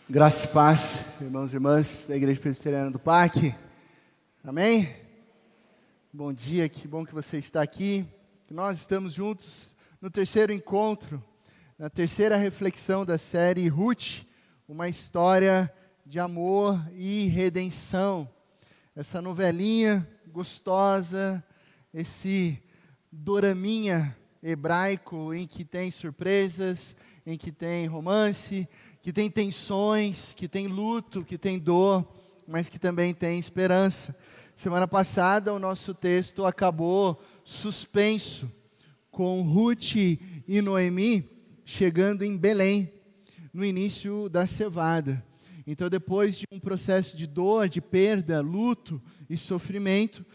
Graça e paz, irmãos e irmãs da Igreja Presbiteriana do Parque. Amém? Bom dia, que bom que você está aqui. Que nós estamos juntos no terceiro encontro, na terceira reflexão da série Ruth, uma história de amor e redenção. Essa novelinha gostosa, esse doraminha hebraico em que tem surpresas, em que tem romance, que tem tensões, que tem luto, que tem dor, mas que também tem esperança. Semana passada o nosso texto acabou suspenso, com Ruth e Noemi chegando em Belém, no início da cevada. Então, depois de um processo de dor, de perda, luto e sofrimento,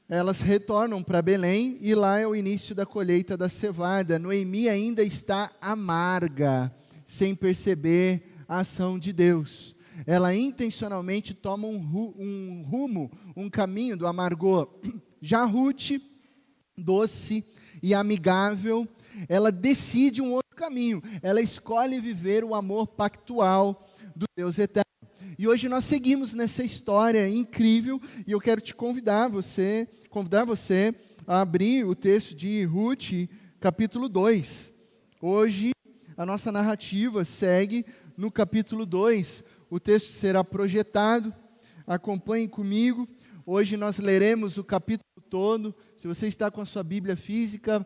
elas retornam para Belém e lá é o início da colheita da cevada. Noemi ainda está amarga, sem perceber a ação de Deus. Ela intencionalmente toma um rumo, um caminho do amargor. Já Ruth, doce e amigável, ela decide um outro caminho. Ela escolhe viver o amor pactual do Deus eterno. E hoje nós seguimos nessa história incrível, e eu quero te convidar você a abrir o texto de Ruth, capítulo 2. Hoje a nossa narrativa segue no capítulo 2. O texto será projetado, acompanhe comigo. Hoje nós leremos o capítulo todo. Se você está com a sua Bíblia física,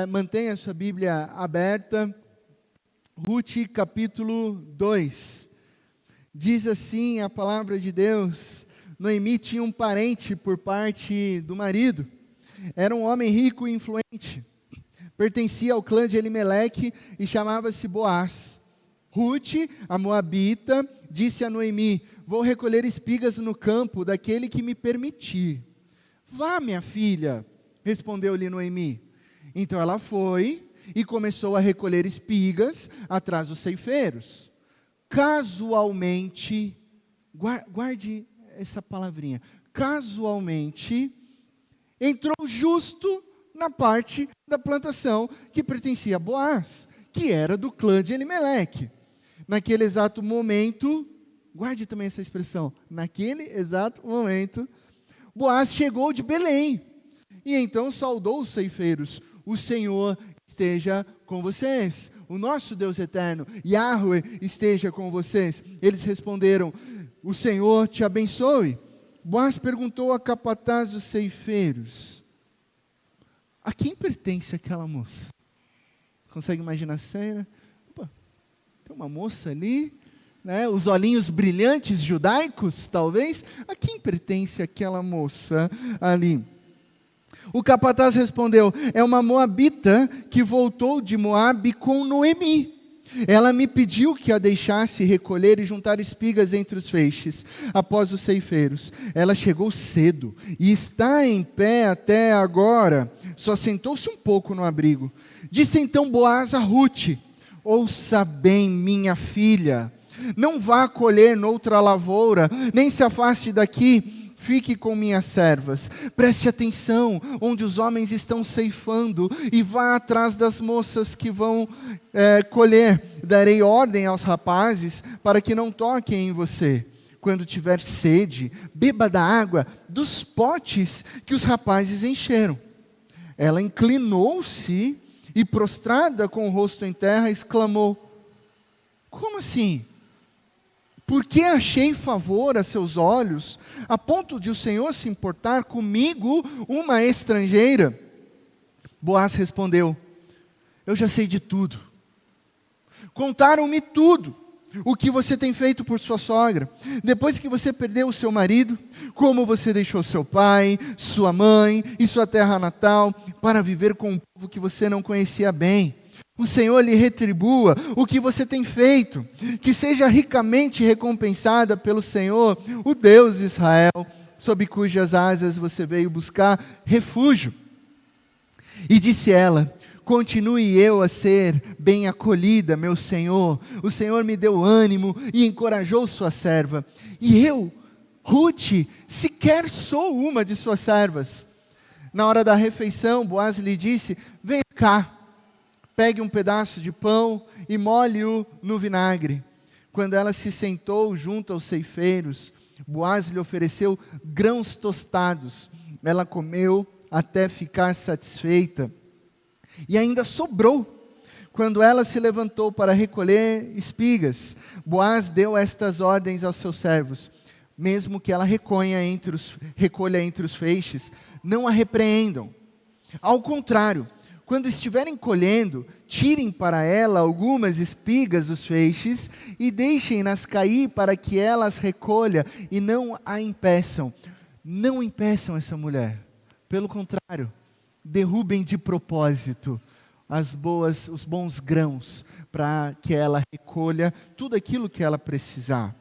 mantenha a sua Bíblia aberta. Ruth, capítulo 2. Diz assim a palavra de Deus: Noemi tinha um parente por parte do marido. Era um homem rico e influente. Pertencia ao clã de Elimeleque e chamava-se Boaz. Ruth, a moabita, disse a Noemi: vou recolher espigas no campo daquele que me permitir. Vá, minha filha, respondeu-lhe Noemi. Então ela foi e começou a recolher espigas atrás dos ceifeiros. Casualmente, guarde essa palavrinha, casualmente, entrou justo na parte da plantação que pertencia a Boaz, que era do clã de Elimeleque. Naquele exato momento, guarde também essa expressão, naquele exato momento, Boaz chegou de Belém, e então saudou os ceifeiros: o Senhor esteja com vocês, o nosso Deus eterno, Yahweh, esteja com vocês. Eles responderam: o Senhor te abençoe. Boaz perguntou a capataz dos ceifeiros: a quem pertence aquela moça? Consegue imaginar a cena? Opa, tem uma moça ali, né? Os olhinhos brilhantes judaicos, talvez. A quem pertence aquela moça ali? O capataz respondeu: é uma moabita que voltou de Moabe com Noemi. Ela me pediu que a deixasse recolher e juntar espigas entre os feixes, após os ceifeiros. Ela chegou cedo e está em pé até agora. Só sentou-se um pouco no abrigo. Disse então Boaz a Ruth: ouça bem, minha filha, não vá colher noutra lavoura, nem se afaste daqui. Fique com minhas servas, preste atenção onde os homens estão ceifando e vá atrás das moças que vão colher. Darei ordem aos rapazes para que não toquem em você. Quando tiver sede, beba da água dos potes que os rapazes encheram. Ela inclinou-se e, prostrada com o rosto em terra, exclamou: como assim? Porque achei favor a seus olhos, a ponto de o Senhor se importar comigo, uma estrangeira? Boaz respondeu: eu já sei de tudo. Contaram-me tudo, o que você tem feito por sua sogra. Depois que você perdeu o seu marido, como você deixou seu pai, sua mãe e sua terra natal, para viver com um povo que você não conhecia bem. O Senhor lhe retribua o que você tem feito, que seja ricamente recompensada pelo Senhor, o Deus de Israel, sob cujas asas você veio buscar refúgio. E disse ela: continue eu a ser bem acolhida, meu Senhor. O Senhor me deu ânimo e encorajou sua serva. E eu, Ruth, sequer sou uma de suas servas. Na hora da refeição, Boaz lhe disse: venha cá. Pegue um pedaço de pão e molhe-o no vinagre. Quando ela se sentou junto aos ceifeiros, Boaz lhe ofereceu grãos tostados. Ela comeu até ficar satisfeita. E ainda sobrou. Quando ela se levantou para recolher espigas, Boaz deu estas ordens aos seus servos: mesmo que ela recolha entre os feixes, não a repreendam. Ao contrário, quando estiverem colhendo, tirem para ela algumas espigas dos feixes e deixem-nas cair para que ela as recolha e não a impeçam. Não impeçam essa mulher. Pelo contrário, derrubem de propósito os bons grãos para que ela recolha tudo aquilo que ela precisar.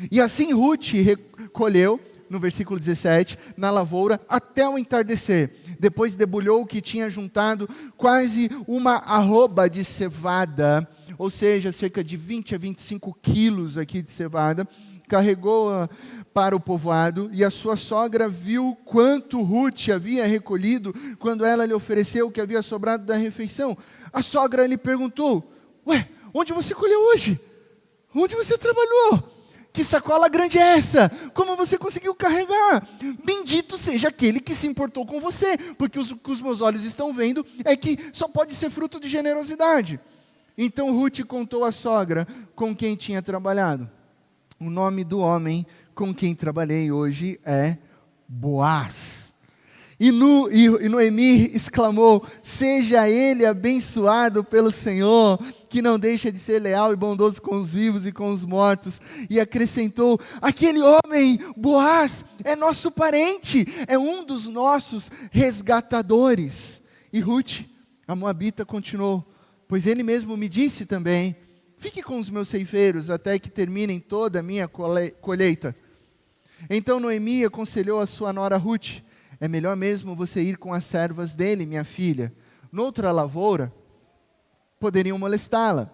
E assim Ruth recolheu, no versículo 17, na lavoura até o entardecer. Depois debulhou o que tinha juntado, quase uma arroba de cevada, ou seja, cerca de 20 a 25 quilos aqui de cevada, carregou-a para o povoado, e a sua sogra viu quanto Ruth havia recolhido, quando ela lhe ofereceu o que havia sobrado da refeição. A sogra lhe perguntou: ué, onde você colheu hoje? Onde você trabalhou? Que sacola grande é essa? Como você conseguiu carregar? Bendito seja aquele que se importou com você, porque o que os meus olhos estão vendo é que só pode ser fruto de generosidade. Então Ruth contou à sogra com quem tinha trabalhado: o nome do homem com quem trabalhei hoje é Boaz. E Noemi exclamou: seja ele abençoado pelo Senhor, que não deixa de ser leal e bondoso com os vivos e com os mortos. E acrescentou: aquele homem, Boaz, é nosso parente, é um dos nossos resgatadores. E Ruth, a moabita, continuou: pois ele mesmo me disse também: fique com os meus ceifeiros até que terminem toda a minha colheita. Então Noemi aconselhou a sua nora Ruth: é melhor mesmo você ir com as servas dele, minha filha. Noutra lavoura, poderiam molestá-la.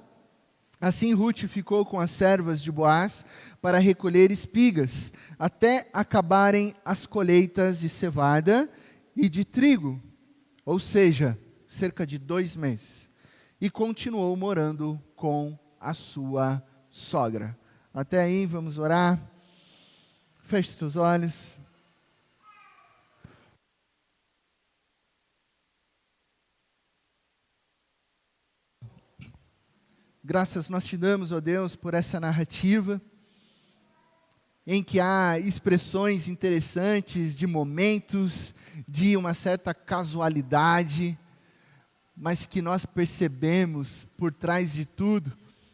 Assim Ruth ficou com as servas de Boaz para recolher espigas, até acabarem as colheitas de cevada e de trigo, ou seja, cerca de 2 meses. E continuou morando com a sua sogra. Até aí, vamos orar. Feche seus olhos. Graças nós te damos, ó Deus, por essa narrativa, em que há expressões interessantes de momentos, de uma certa casualidade, mas que nós percebemos por trás de tudo,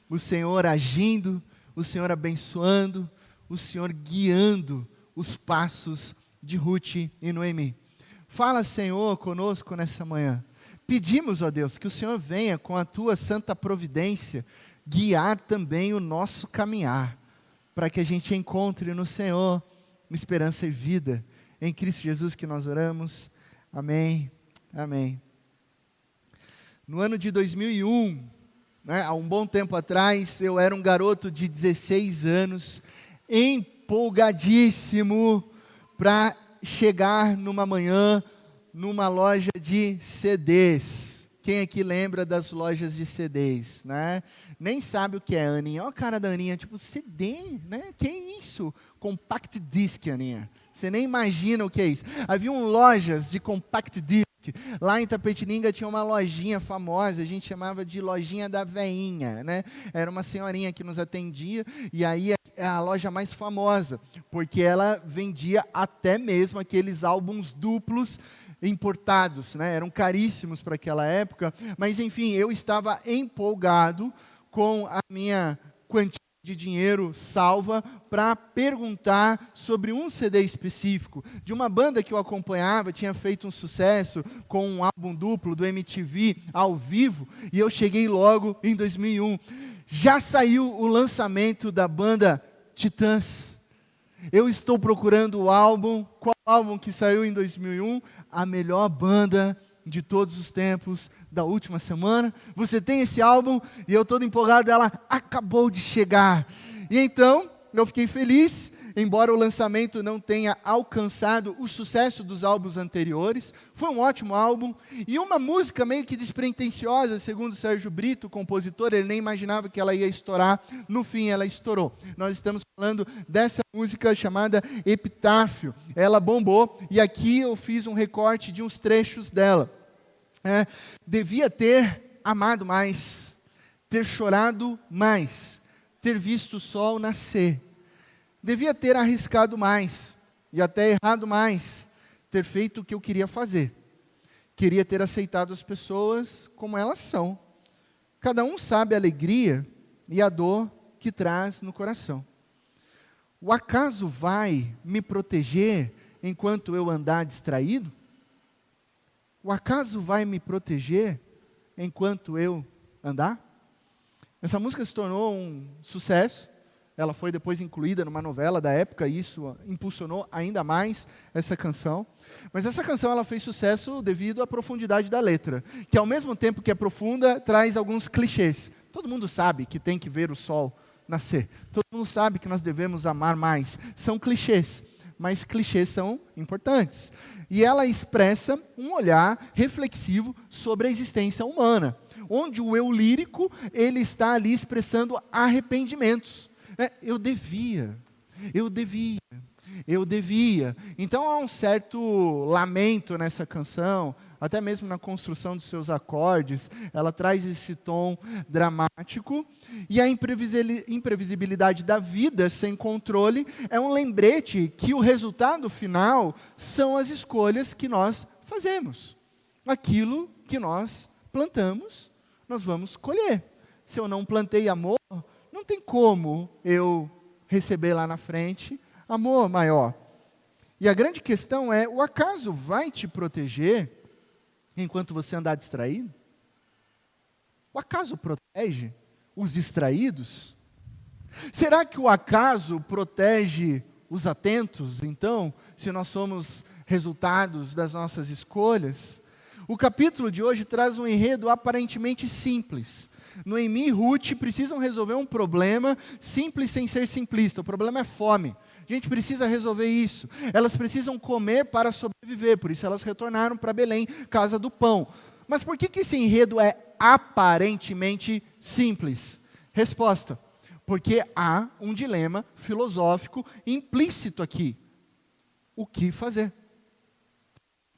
o Senhor agindo, o Senhor abençoando, o Senhor guiando os passos de Ruth e Noemi. Fala, Senhor, conosco nessa manhã. Pedimos, ó Deus, que o Senhor venha com a tua santa providência guiar também o nosso caminhar, para que a gente encontre no Senhor esperança e vida. Em Cristo Jesus que nós oramos. Amém. Amém. No ano de 2001, há um bom tempo atrás, eu era um garoto de 16 anos, empolgadíssimo para chegar numa manhã numa loja de CDs. Quem aqui lembra das lojas de CDs, né? Nem sabe o que é, Aninha. Olha a cara da Aninha, tipo, CD, né? Que é isso? Compact Disc, Aninha. Você nem imagina o que é isso. Haviam lojas de Compact Disc. Lá em Tapetininga tinha uma lojinha famosa, a gente chamava de lojinha da veinha, né? Era uma senhorinha que nos atendia, e aí é a loja mais famosa, porque ela vendia até mesmo aqueles álbuns duplos importados, né? Eram caríssimos para aquela época, mas enfim, eu estava empolgado com a minha quantia de dinheiro salva para perguntar sobre um CD específico, de uma banda que eu acompanhava, tinha feito um sucesso com um álbum duplo do MTV ao vivo, e eu cheguei logo em 2001. Já saiu o lançamento da banda Titãs. Eu estou procurando o álbum. Qual álbum que saiu em 2001? A melhor banda de todos os tempos da última semana. Você tem esse álbum? E eu todo empolgado, ela acabou de chegar. E então, eu fiquei feliz embora o lançamento não tenha alcançado o sucesso dos álbuns anteriores. Foi um ótimo álbum, e uma música meio que despretensiosa, segundo Sérgio Brito, o compositor, ele nem imaginava que ela ia estourar, no fim ela estourou. Nós estamos falando dessa música chamada Epitáfio. Ela bombou, e aqui eu fiz um recorte de uns trechos dela. Devia ter amado mais, ter chorado mais, ter visto o sol nascer. Devia ter arriscado mais, e até errado mais, ter feito o que eu queria fazer. Queria ter aceitado as pessoas como elas são. Cada um sabe a alegria e a dor que traz no coração. O acaso vai me proteger enquanto eu andar distraído? O acaso vai me proteger enquanto eu andar? Essa música se tornou um sucesso. Ela foi depois incluída numa novela da época, e isso impulsionou ainda mais essa canção. Mas essa canção ela fez sucesso devido à profundidade da letra, que ao mesmo tempo que é profunda, traz alguns clichês. Todo mundo sabe que tem que ver o sol nascer. Todo mundo sabe que nós devemos amar mais. São clichês, mas clichês são importantes. E ela expressa um olhar reflexivo sobre a existência humana, onde o eu lírico ele está ali expressando arrependimentos. Eu devia. Então há um certo lamento nessa canção, até mesmo na construção dos seus acordes, ela traz esse tom dramático, e a imprevisibilidade da vida sem controle é um lembrete que o resultado final são as escolhas que nós fazemos. Aquilo que nós plantamos, nós vamos colher. Se eu não plantei amor, não tem como eu receber lá na frente amor maior. E a grande questão é, o acaso vai te proteger enquanto você andar distraído? O acaso protege os distraídos? Será que o acaso protege os atentos, então, se nós somos resultados das nossas escolhas? O capítulo de hoje traz um enredo aparentemente simples. Noemi e Ruth precisam resolver um problema simples sem ser simplista. O problema é fome. A gente precisa resolver isso. Elas precisam comer para sobreviver, por isso elas retornaram para Belém, casa do pão. Mas por que esse enredo é aparentemente simples? Resposta: porque há um dilema filosófico implícito aqui. O que fazer?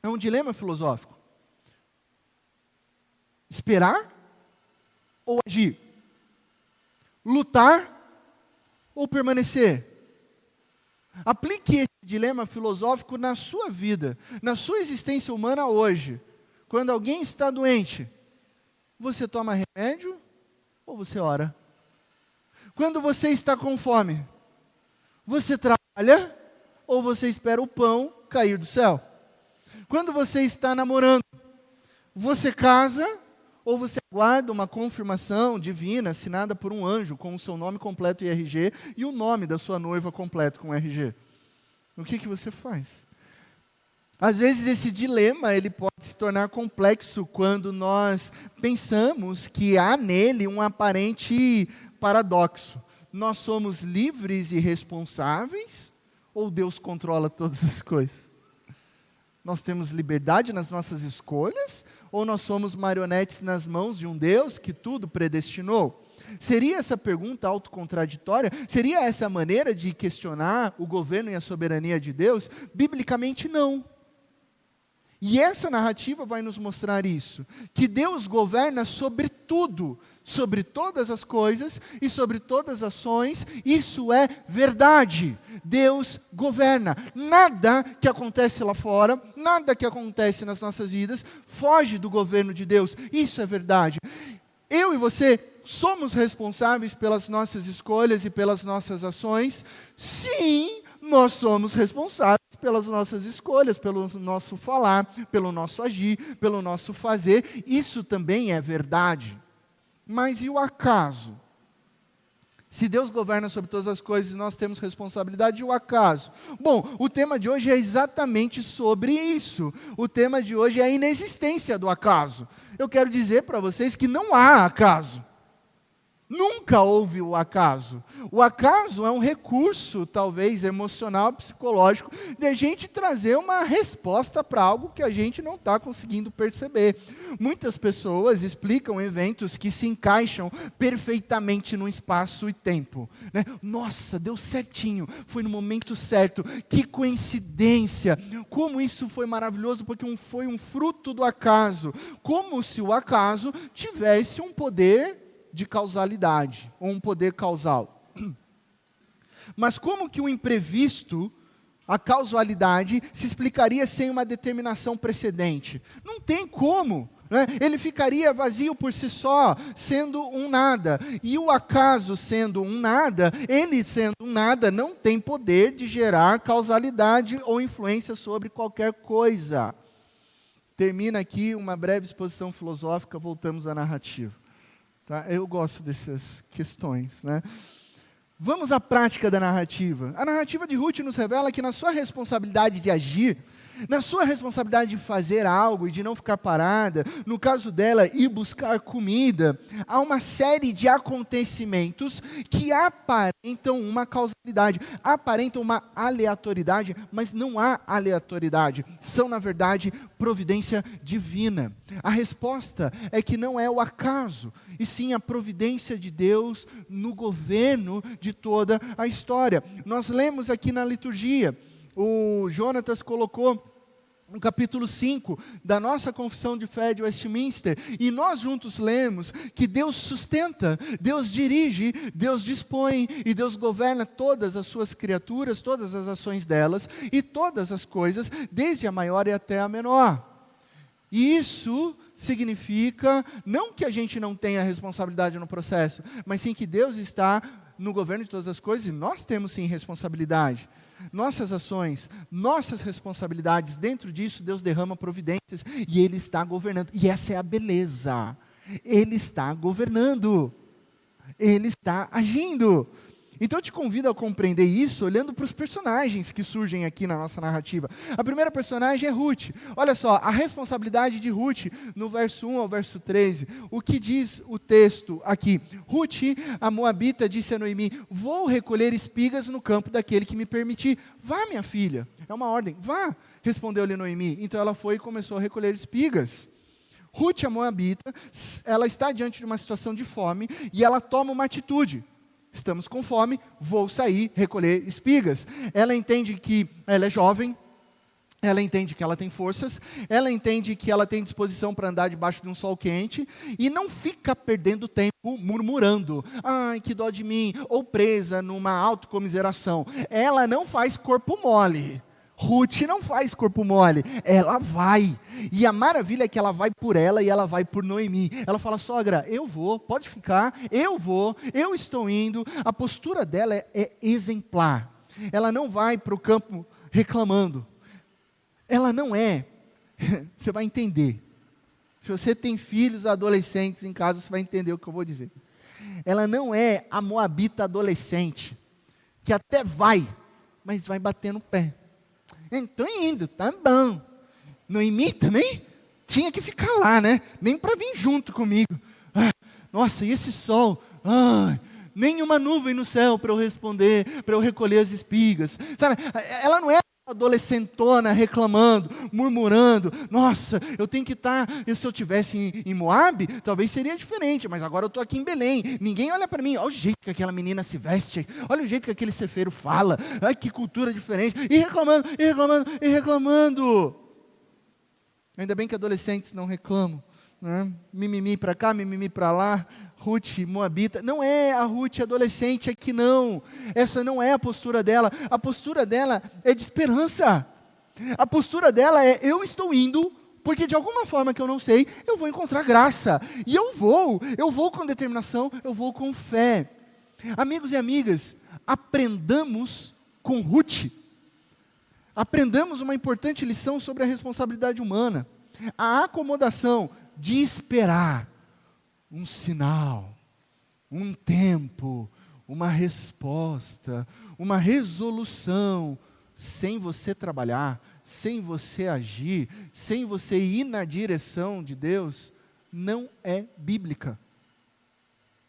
É um dilema filosófico. Esperar ou agir? Lutar ou permanecer? Aplique esse dilema filosófico na sua vida, na sua existência humana hoje. Quando alguém está doente, você toma remédio ou você ora? Quando você está com fome, você trabalha ou você espera o pão cair do céu? Quando você está namorando, você casa ou você aguarda uma confirmação divina assinada por um anjo com o seu nome completo e RG e o nome da sua noiva completo com RG? O que você faz? Às vezes esse dilema ele pode se tornar complexo quando nós pensamos que há nele um aparente paradoxo. Nós somos livres e responsáveis ou Deus controla todas as coisas? Nós temos liberdade nas nossas escolhas ou nós somos marionetes nas mãos de um Deus que tudo predestinou? Seria essa pergunta autocontraditória? Seria essa a maneira de questionar o governo e a soberania de Deus? Biblicamente, não. E essa narrativa vai nos mostrar isso, que Deus governa sobre tudo, sobre todas as coisas e sobre todas as ações. Isso é verdade. Deus governa. Nada que acontece lá fora, nada que acontece nas nossas vidas, foge do governo de Deus. Isso é verdade. Eu e você somos responsáveis pelas nossas escolhas e pelas nossas ações? Sim, nós somos responsáveis pelas nossas escolhas, pelo nosso falar, pelo nosso agir, pelo nosso fazer. Isso também é verdade. Mas e o acaso? Se Deus governa sobre todas as coisas e nós temos responsabilidade, e o acaso? Bom, o tema de hoje é exatamente sobre isso. O tema de hoje é a inexistência do acaso. Eu quero dizer para vocês que não há acaso. Nunca houve o acaso. O acaso é um recurso, talvez, emocional, psicológico, de a gente trazer uma resposta para algo que a gente não está conseguindo perceber. Muitas pessoas explicam eventos que se encaixam perfeitamente no espaço e tempo, né? Nossa, deu certinho, foi no momento certo, que coincidência, como isso foi maravilhoso, porque foi um fruto do acaso, como se o acaso tivesse um poder de causalidade, ou um poder causal. Mas como que o imprevisto, a causalidade, se explicaria sem uma determinação precedente? Não tem como, né? Ele ficaria vazio por si só, sendo um nada. E o acaso sendo um nada, ele sendo um nada, não tem poder de gerar causalidade ou influência sobre qualquer coisa. Termina aqui uma breve exposição filosófica, voltamos à narrativa. Tá? Eu gosto dessas questões, né? Vamos à prática da narrativa. A narrativa de Ruth nos revela que na sua responsabilidade de agir, na sua responsabilidade de fazer algo e de não ficar parada, no caso dela, ir buscar comida, há uma série de acontecimentos que aparentam uma causalidade, aparentam uma aleatoriedade, mas não há aleatoriedade. São, na verdade, providência divina. A resposta é que não é o acaso, e sim a providência de Deus no governo de toda a história. Nós lemos aqui na liturgia, o Jonatas colocou no capítulo 5 da nossa confissão de fé de Westminster, e nós juntos lemos que Deus sustenta, Deus dirige, Deus dispõe e Deus governa todas as suas criaturas, todas as ações delas e todas as coisas, desde a maior e até a menor. E isso significa não que a gente não tenha responsabilidade no processo, mas sim que Deus está no governo de todas as coisas e nós temos sim responsabilidade. Nossas ações, nossas responsabilidades, dentro disso Deus derrama providências e Ele está governando. E essa é a beleza. Ele está governando. Ele está agindo. Então eu te convido a compreender isso olhando para os personagens que surgem aqui na nossa narrativa. A primeira personagem é Ruth. Olha só, a responsabilidade de Ruth, no verso 1 ao verso 13. O que diz o texto aqui? Ruth, a moabita, disse a Noemi: vou recolher espigas no campo daquele que me permitir. Vá, minha filha. É uma ordem. Vá, respondeu-lhe Noemi. Então ela foi e começou a recolher espigas. Ruth, a moabita, ela está diante de uma situação de fome e ela toma uma atitude. Estamos com fome, vou sair, recolher espigas. Ela entende que ela é jovem, ela entende que ela tem forças, ela entende que ela tem disposição para andar debaixo de um sol quente, e não fica perdendo tempo murmurando, ai, que dó de mim, ou presa numa autocomiseração. Ela não faz corpo mole. Ruth não faz corpo mole, ela vai, e a maravilha é que ela vai por ela e ela vai por Noemi. Ela fala: sogra, eu vou, pode ficar, eu vou, eu estou indo. A postura dela é exemplar, ela não vai para o campo reclamando, ela não é, você vai entender, se você tem filhos adolescentes em casa, você vai entender o que eu vou dizer. Ela não é a moabita adolescente, que até vai, mas vai bater no pé. Estou indo, tá bom. Noemi também tinha que ficar lá, né? Nem para vir junto comigo. Nossa, e esse sol? Nenhuma nuvem no céu para eu responder, para eu recolher as espigas. Sabe? Ela não é adolescentona reclamando, murmurando. Nossa, eu tenho que estar. Se eu estivesse em Moabe, talvez seria diferente, mas agora eu estou aqui em Belém. Ninguém olha para mim. Olha o jeito que aquela menina se veste. Olha o jeito que aquele cefeiro fala. Ai, que cultura diferente. E reclamando, e reclamando, e reclamando. Ainda bem que adolescentes não reclamam, né? Mimimi para cá, mimimi para lá. Ruth, moabita, não é a Ruth adolescente aqui não, essa não é a postura dela é de esperança, a postura dela é: eu estou indo, porque de alguma forma que eu não sei, eu vou encontrar graça, e eu vou com determinação, eu vou com fé. Amigos e amigas, aprendamos com Ruth, aprendamos uma importante lição sobre a responsabilidade humana, a acomodação de esperar um sinal, um tempo, uma resposta, uma resolução, sem você trabalhar, sem você agir, sem você ir na direção de Deus, não é bíblica.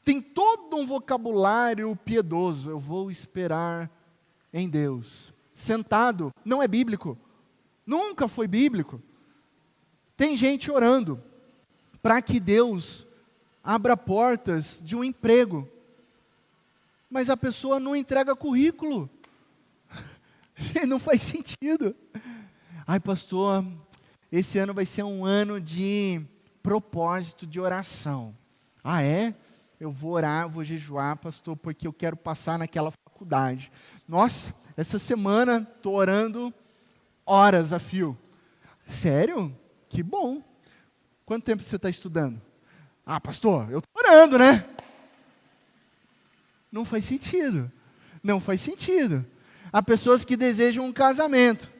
tem todo um vocabulário piedoso. Eu vou esperar em Deus. Sentado, não é bíblico. Nunca foi bíblico. Tem gente orando para que Deus abra portas de um emprego. Mas a pessoa não entrega currículo. Não faz sentido. Ai, pastor, esse ano vai ser um ano de propósito de oração. Ah, é? Eu vou orar, vou jejuar, pastor, porque eu quero passar naquela faculdade. Nossa, essa semana estou orando horas a fio. Sério? Que bom. Quanto tempo você está estudando? Ah, pastor, eu estou orando, né? Não faz sentido. Não faz sentido. Há pessoas que desejam um casamento,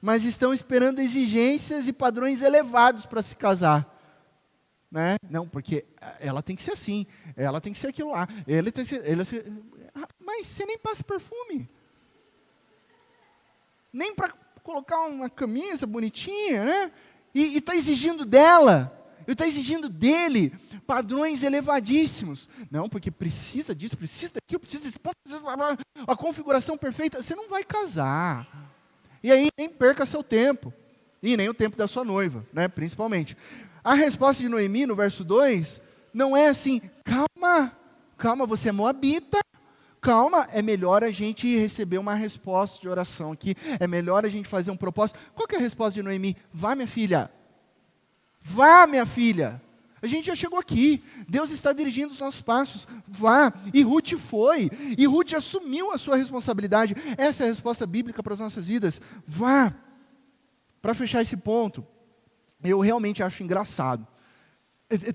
mas estão esperando exigências e padrões elevados para se casar. Né? Não, porque ela tem que ser assim, ela tem que ser aquilo lá, ele tem que ser, mas você nem passa perfume. Nem para colocar uma camisa bonitinha, né? E está exigindo dela, e está exigindo dele padrões elevadíssimos. Não, porque precisa disso, precisa daquilo, precisa disso, a configuração perfeita. Você não vai casar. E aí nem perca seu tempo, e nem o tempo da sua noiva, né? Principalmente. A resposta de Noemi, no verso 2, não é assim, calma, você é moabita. Calma, é melhor a gente receber uma resposta de oração aqui. É melhor a gente fazer um propósito. Qual que é a resposta de Noemi? Vá, minha filha. Vá, minha filha. A gente já chegou aqui. Deus está dirigindo os nossos passos. Vá. E Ruth foi. E Ruth assumiu a sua responsabilidade. Essa é a resposta bíblica para as nossas vidas. Vá. Para fechar esse ponto, eu realmente acho engraçado.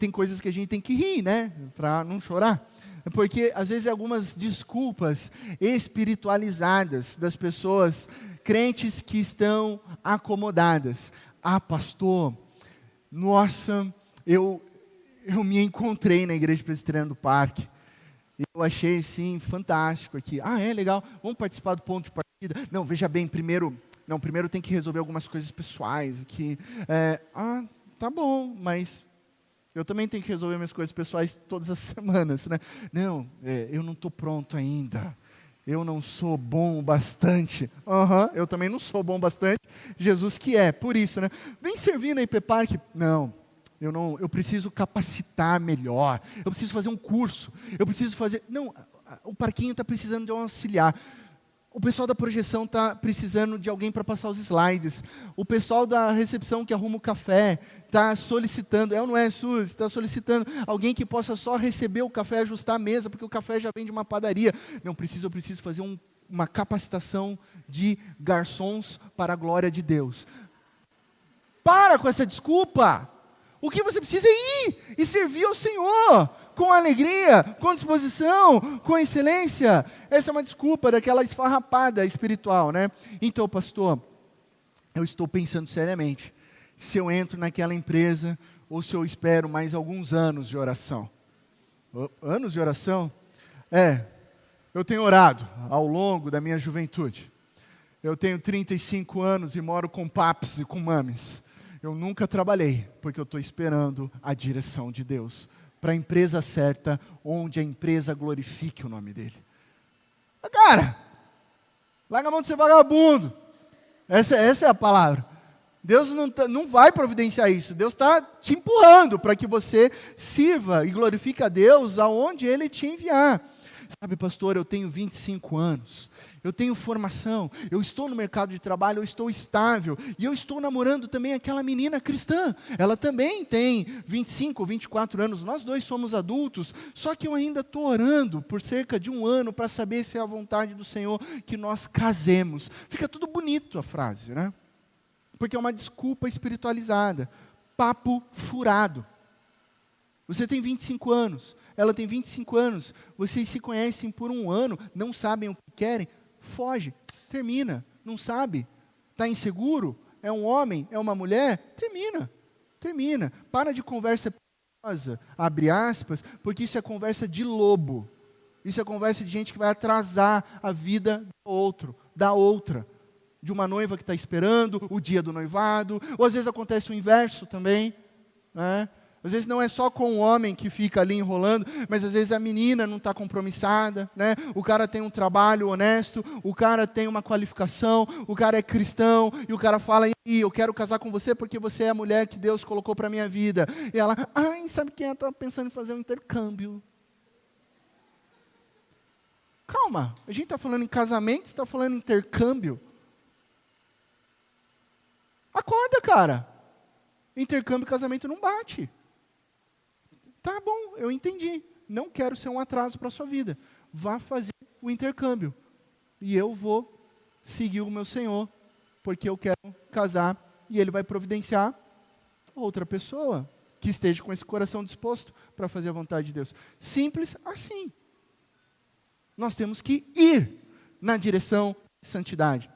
Tem coisas que a gente tem que rir, né? Para não chorar. Porque, às vezes, algumas desculpas espiritualizadas das pessoas, crentes que estão acomodadas. Ah, pastor, nossa, eu me encontrei na Igreja Presbiteriana do Parque. Eu achei, sim, fantástico aqui. Ah, é legal, vamos participar do ponto de partida? Não, veja bem, primeiro tem que resolver algumas coisas pessoais aqui. Tá bom, mas eu também tenho que resolver minhas coisas pessoais todas as semanas, né? Não, eu não estou pronto ainda. Eu não sou bom o bastante. Eu também não sou bom o bastante. Jesus que é, por isso, né? Vem servir na IP Park. Não, eu preciso capacitar melhor. Eu preciso fazer um curso. Eu preciso fazer... Não, o parquinho está precisando de um auxiliar. O pessoal da projeção está precisando de alguém para passar os slides. O pessoal da recepção que arruma o café está solicitando, ou não é, Suzy? Está solicitando alguém que possa só receber o café, ajustar a mesa, porque o café já vem de uma padaria. Não, eu preciso fazer uma capacitação de garçons para a glória de Deus. Para com essa desculpa. O que você precisa é ir e servir ao Senhor. Com alegria, com disposição, com excelência. Essa é uma desculpa daquela esfarrapada espiritual, né? Então, pastor, eu estou pensando seriamente, se eu entro naquela empresa, ou se eu espero mais alguns anos de oração. Anos de oração? Eu tenho orado ao longo da minha juventude. Eu tenho 35 anos e moro com paps e com mames. Eu nunca trabalhei, porque eu estou esperando a direção de Deus para a empresa certa, onde a empresa glorifique o nome dele. Cara, larga a mão de ser vagabundo. Essa é a palavra. Deus não vai providenciar isso. Deus está te empurrando para que você sirva e glorifique a Deus aonde Ele te enviar. Sabe, pastor, eu tenho 25 anos, eu tenho formação, eu estou no mercado de trabalho, eu estou estável, e eu estou namorando também aquela menina cristã, ela também tem 25, 24 anos, nós dois somos adultos, só que eu ainda estou orando por cerca de um ano para saber se é a vontade do Senhor que nós casemos. Fica tudo bonito a frase, né? Porque é uma desculpa espiritualizada, papo furado. Você tem 25 anos, ela tem 25 anos, vocês se conhecem por um ano, não sabem o que querem, foge, termina, não sabe, está inseguro, é um homem, é uma mulher, termina, para de conversa perigosa, abre aspas, porque isso é conversa de lobo, isso é conversa de gente que vai atrasar a vida da outra, de uma noiva que está esperando o dia do noivado, ou às vezes acontece o inverso também, né? Às vezes não é só com o homem que fica ali enrolando, mas às vezes a menina não está compromissada, né? O cara tem um trabalho honesto, o cara tem uma qualificação, o cara é cristão, e o cara fala, eu quero casar com você porque você é a mulher que Deus colocou para a minha vida. E ela, sabe quem está pensando em fazer um intercâmbio? Calma, a gente está falando em casamento, você está falando em intercâmbio? Acorda, cara. Intercâmbio e casamento não bate. Tá bom, eu entendi. Não quero ser um atraso para a sua vida. Vá fazer o intercâmbio. E eu vou seguir o meu Senhor, porque eu quero casar, e Ele vai providenciar outra pessoa que esteja com esse coração disposto para fazer a vontade de Deus. Simples assim. Nós temos que ir na direção de santidade.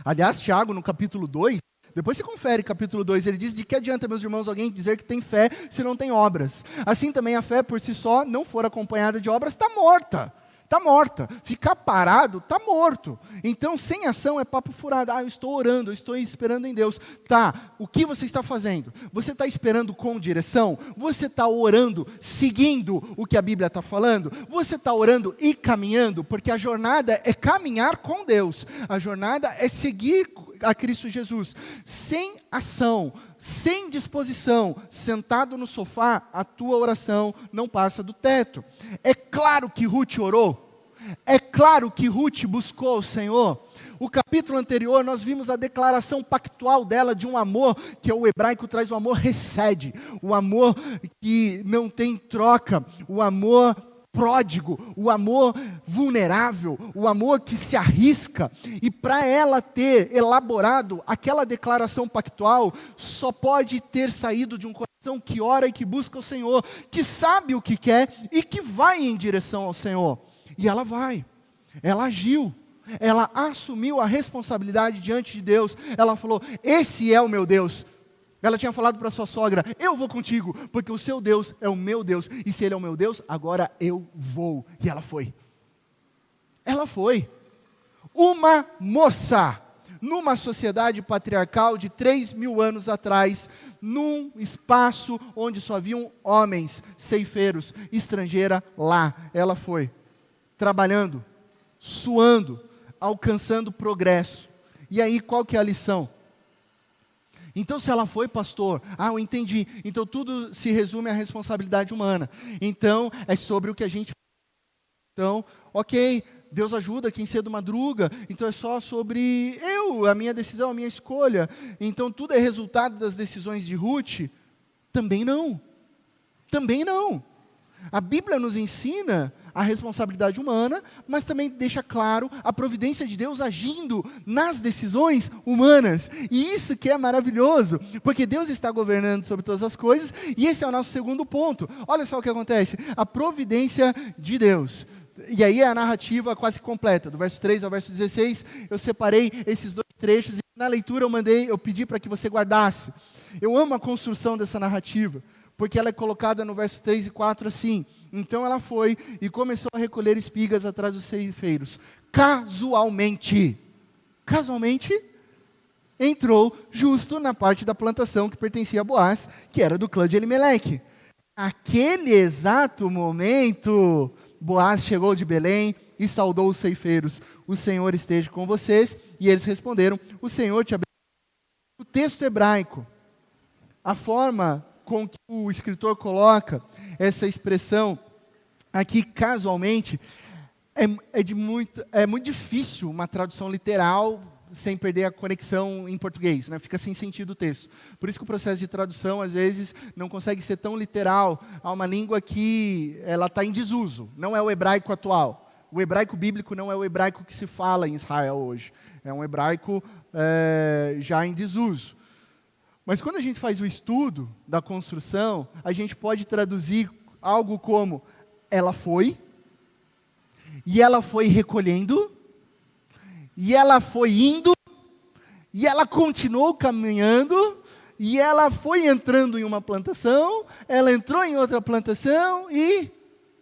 Aliás, Tiago, no capítulo 2, depois você confere capítulo 2, ele diz, de que adianta, meus irmãos, alguém dizer que tem fé se não tem obras? Assim também a fé por si só, não for acompanhada de obras, está morta. Está morta. Ficar parado, está morto. Então, sem ação é papo furado. Eu estou orando, eu estou esperando em Deus. Tá, o que você está fazendo? Você está esperando com direção? Você está orando, seguindo o que a Bíblia está falando? Você está orando e caminhando? Porque a jornada é caminhar com Deus. A jornada é seguir a Cristo Jesus. Sem ação, sem disposição, sentado no sofá, a tua oração não passa do teto. É claro que Ruth orou. É claro que Ruth buscou o Senhor. O capítulo anterior nós vimos a declaração pactual dela de um amor, que o hebraico traz o amor recede, o amor que não tem troca, o amor pródigo, o amor vulnerável, o amor que se arrisca. E para ela ter elaborado aquela declaração pactual, só pode ter saído de um coração que ora e que busca o Senhor, que sabe o que quer e que vai em direção ao Senhor. E ela vai, ela agiu, ela assumiu a responsabilidade diante de Deus. Ela falou, esse é o meu Deus. Ela tinha falado para sua sogra, eu vou contigo, porque o seu Deus é o meu Deus, e se Ele é o meu Deus, agora eu vou. E ela foi. Ela foi. Uma moça, numa sociedade patriarcal de 3.000 anos atrás, num espaço onde só haviam homens, ceifeiros, estrangeira, lá. Ela foi, trabalhando, suando, alcançando progresso. E aí, qual que é a lição? Então, se ela foi pastor, eu entendi. Então, tudo se resume à responsabilidade humana. Então, é sobre o que a gente faz. Então, ok, Deus ajuda quem cedo madruga. Então, é só sobre a minha decisão, a minha escolha. Então, tudo é resultado das decisões de Ruth? Também não. Também não. A Bíblia nos ensina a responsabilidade humana, mas também deixa claro a providência de Deus agindo nas decisões humanas. E isso que é maravilhoso, porque Deus está governando sobre todas as coisas, e esse é o nosso segundo ponto. Olha só o que acontece, a providência de Deus. E aí é a narrativa quase completa, do verso 3 ao verso 16, eu separei esses dois trechos, e na leitura eu pedi para que você guardasse. Eu amo a construção dessa narrativa, porque ela é colocada no verso 3 e 4 assim. Então ela foi e começou a recolher espigas atrás dos ceifeiros. Casualmente, entrou justo na parte da plantação que pertencia a Boaz, que era do clã de Elimeleque. Naquele exato momento, Boaz chegou de Belém e saudou os ceifeiros. O Senhor esteja com vocês. E eles responderam, o Senhor te abençoe. O texto hebraico, a forma com que o escritor coloca essa expressão aqui casualmente, é muito difícil uma tradução literal sem perder a conexão em português, né? Fica sem sentido o texto. Por isso que o processo de tradução, às vezes, não consegue ser tão literal a uma língua que ela está em desuso, não é o hebraico atual. O hebraico bíblico não é o hebraico que se fala em Israel hoje, é um hebraico já em desuso. Mas quando a gente faz o estudo da construção, a gente pode traduzir algo como, ela foi, e ela foi recolhendo, e ela foi indo, e ela continuou caminhando, e ela foi entrando em uma plantação, ela entrou em outra plantação, e,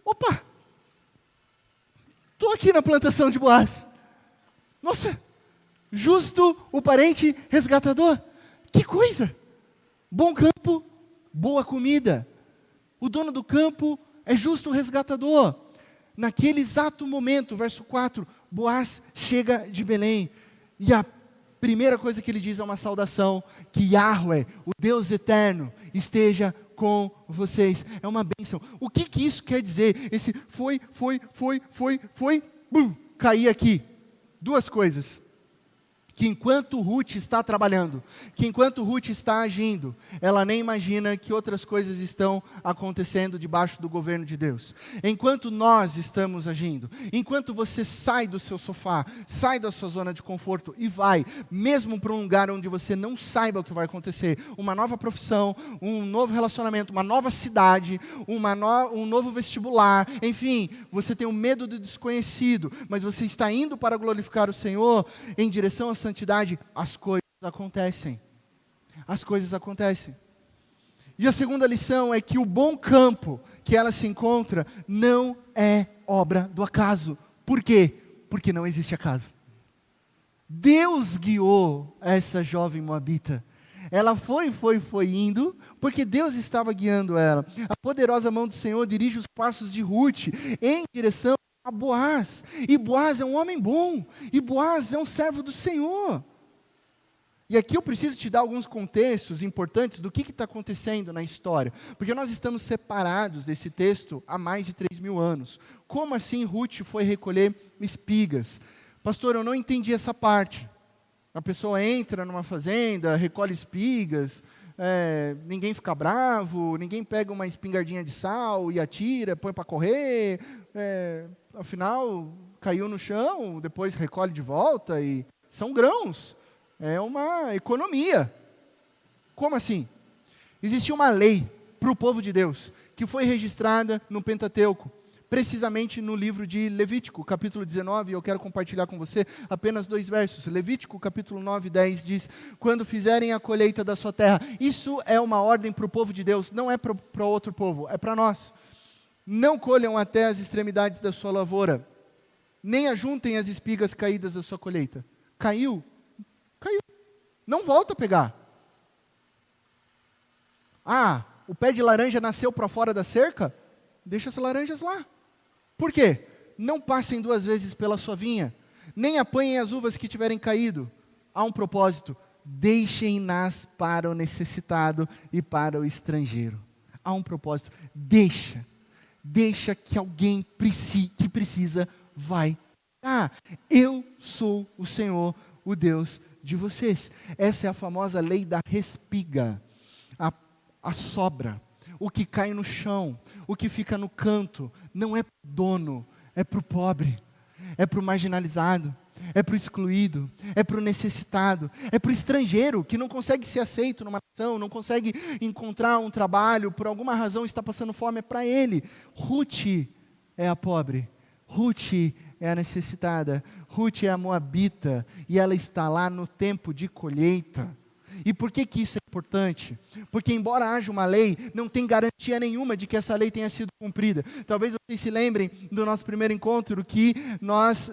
opa, estou aqui na plantação de Boaz. Nossa, justo o parente resgatador. Que coisa! Bom campo, boa comida. O dono do campo é justo resgatador. Naquele exato momento, verso 4, Boaz chega de Belém. E a primeira coisa que ele diz é uma saudação, que Yahweh, o Deus eterno, esteja com vocês. É uma bênção. O que isso quer dizer? Esse foi, cair aqui. Duas coisas. Que enquanto Ruth está trabalhando, que enquanto Ruth está agindo, ela nem imagina que outras coisas estão acontecendo debaixo do governo de Deus. Enquanto nós estamos agindo, enquanto você sai do seu sofá, sai da sua zona de conforto e vai, mesmo para um lugar onde você não saiba o que vai acontecer, uma nova profissão, um novo relacionamento, uma nova cidade, um novo vestibular, enfim, você tem o medo do desconhecido, mas você está indo para glorificar o Senhor em direção à santidade, as coisas acontecem. As coisas acontecem. E a segunda lição é que o bom campo que ela se encontra não é obra do acaso. Por quê? Porque não existe acaso. Deus guiou essa jovem moabita. Ela foi indo, porque Deus estava guiando ela. A poderosa mão do Senhor dirige os passos de Ruth em direção a Boaz, e Boaz é um homem bom, e Boaz é um servo do Senhor. E aqui eu preciso te dar alguns contextos importantes do que está acontecendo na história, porque nós estamos separados desse texto há mais de 3.000 anos. Como assim Ruth foi recolher espigas? Pastor, eu não entendi essa parte. A pessoa entra numa fazenda, recolhe espigas, ninguém fica bravo, ninguém pega uma espingardinha de sal e atira, põe para correr, afinal, caiu no chão, depois recolhe de volta, e são grãos, é uma economia. Como assim? Existia uma lei para o povo de Deus, que foi registrada no Pentateuco, precisamente no livro de Levítico, capítulo 19, e eu quero compartilhar com você apenas 2 versos. Levítico, capítulo 9 e 10 diz: quando fizerem a colheita da sua terra, isso é uma ordem para o povo de Deus, não é para outro povo, é para nós. Não colham até as extremidades da sua lavoura, nem ajuntem as espigas caídas da sua colheita. Caiu, não volta a pegar. O pé de laranja nasceu para fora da cerca? Deixa as laranjas lá. Por quê? Não passem 2 vezes pela sua vinha, nem apanhem as uvas que tiverem caído. Há um propósito: deixem-nas para o necessitado e para o estrangeiro. Há um propósito: deixa que alguém que precisa vai. Eu sou o Senhor, o Deus de vocês. Essa é a famosa lei da respiga, a sobra, o que cai no chão, o que fica no canto, não é para o dono, é para o pobre, é para o marginalizado, é para o excluído, é para o necessitado, é para o estrangeiro que não consegue ser aceito numa nação, não consegue encontrar um trabalho, por alguma razão está passando fome, é para ele. Ruth é a pobre, Ruth é a necessitada, Ruth é a moabita, e ela está lá no tempo de colheita. E por que isso é importante? Porque embora haja uma lei, não tem garantia nenhuma de que essa lei tenha sido cumprida. Talvez vocês se lembrem do nosso primeiro encontro, que nós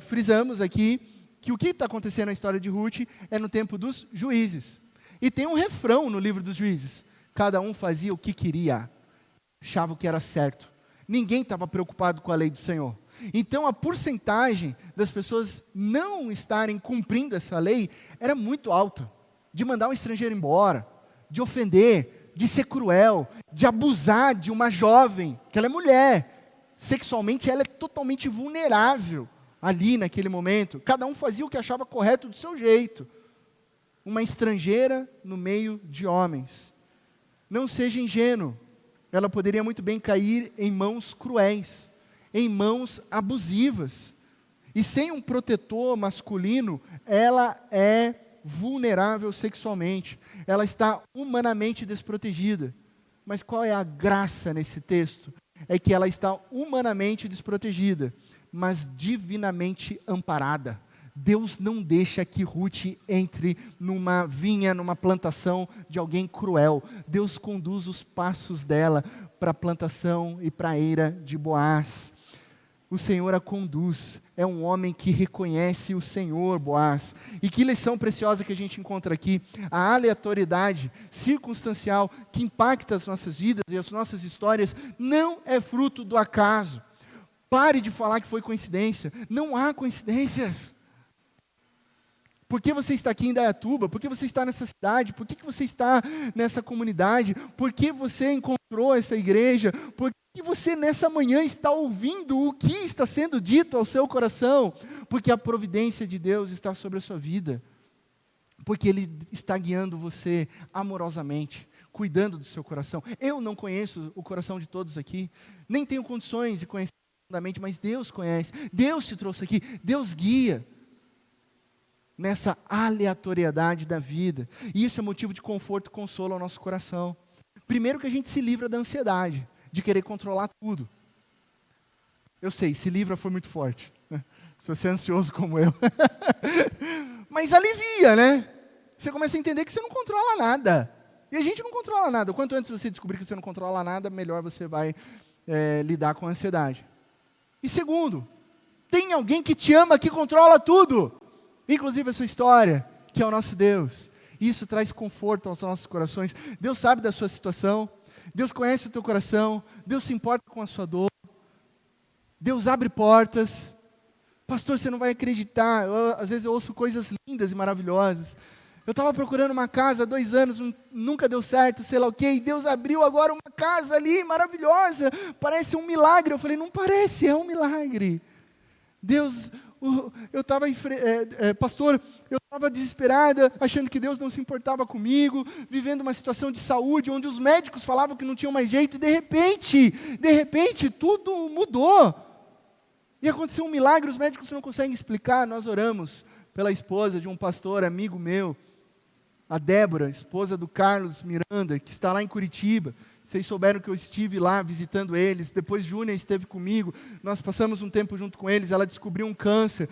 frisamos aqui, que o que está acontecendo na história de Ruth é no tempo dos juízes. E tem um refrão no livro dos juízes: cada um fazia o que queria, achava o que era certo. Ninguém estava preocupado com a lei do Senhor. Então a porcentagem das pessoas não estarem cumprindo essa lei era muito alta. De mandar um estrangeiro embora, de ofender, de ser cruel, de abusar de uma jovem, que ela é mulher. Sexualmente ela é totalmente vulnerável ali naquele momento. Cada um fazia o que achava correto do seu jeito. Uma estrangeira no meio de homens. Não seja ingênuo. Ela poderia muito bem cair em mãos cruéis, em mãos abusivas. E sem um protetor masculino, ela é vulnerável sexualmente. Ela está humanamente desprotegida. Mas qual é a graça nesse texto? É que ela está humanamente desprotegida, mas divinamente amparada. Deus não deixa que Ruth entre numa vinha, numa plantação de alguém cruel. Deus conduz os passos dela para a plantação e para a eira de Boaz. o Senhor a conduz. É um homem que reconhece o Senhor, Boaz. E que lição preciosa que a gente encontra aqui. A aleatoriedade circunstancial que impacta as nossas vidas e as nossas histórias não é fruto do acaso. Pare de falar que foi coincidência. Não há coincidências. Por que você está aqui em Indaiatuba? Por que você está nessa cidade? Por que você está nessa comunidade? Por que você encontrou essa igreja? Por que você nessa manhã está ouvindo o que está sendo dito ao seu coração? Porque a providência de Deus está sobre a sua vida. Porque Ele está guiando você amorosamente, cuidando do seu coração. Eu não conheço o coração de todos aqui, nem tenho condições de conhecer profundamente, mas Deus conhece. Deus te trouxe aqui, Deus guia nessa aleatoriedade da vida. E isso é motivo de conforto e consolo ao nosso coração. Primeiro que a gente se livra da ansiedade, de querer controlar tudo. Eu sei, se livra foi muito forte, né? Se você é ansioso como eu. Mas alivia, né? Você começa a entender que você não controla nada. E a gente não controla nada. Quanto antes você descobrir que você não controla nada, melhor você vai lidar com a ansiedade. E segundo, tem alguém que te ama, que controla tudo. Inclusive a sua história, que é o nosso Deus. Isso traz conforto aos nossos corações. Deus sabe da sua situação. Deus conhece o teu coração. Deus se importa com a sua dor. Deus abre portas. Pastor, você não vai acreditar. Às vezes eu ouço coisas lindas e maravilhosas. Eu estava procurando uma casa há 2 anos, nunca deu certo, sei lá o quê. E Deus abriu agora uma casa ali, maravilhosa. Parece um milagre. Eu falei, não parece, é um milagre. Deus... Eu estava, pastor, eu estava desesperada, achando que Deus não se importava comigo, vivendo uma situação de saúde, onde os médicos falavam que não tinham mais jeito, e de repente, tudo mudou. E aconteceu um milagre, os médicos não conseguem explicar. Nós oramos pela esposa de um pastor, amigo meu, a Débora, esposa do Carlos Miranda, que está lá em Curitiba. Vocês souberam que eu estive lá visitando eles. Depois Júnia esteve comigo. Nós passamos um tempo junto com eles. Ela descobriu um câncer.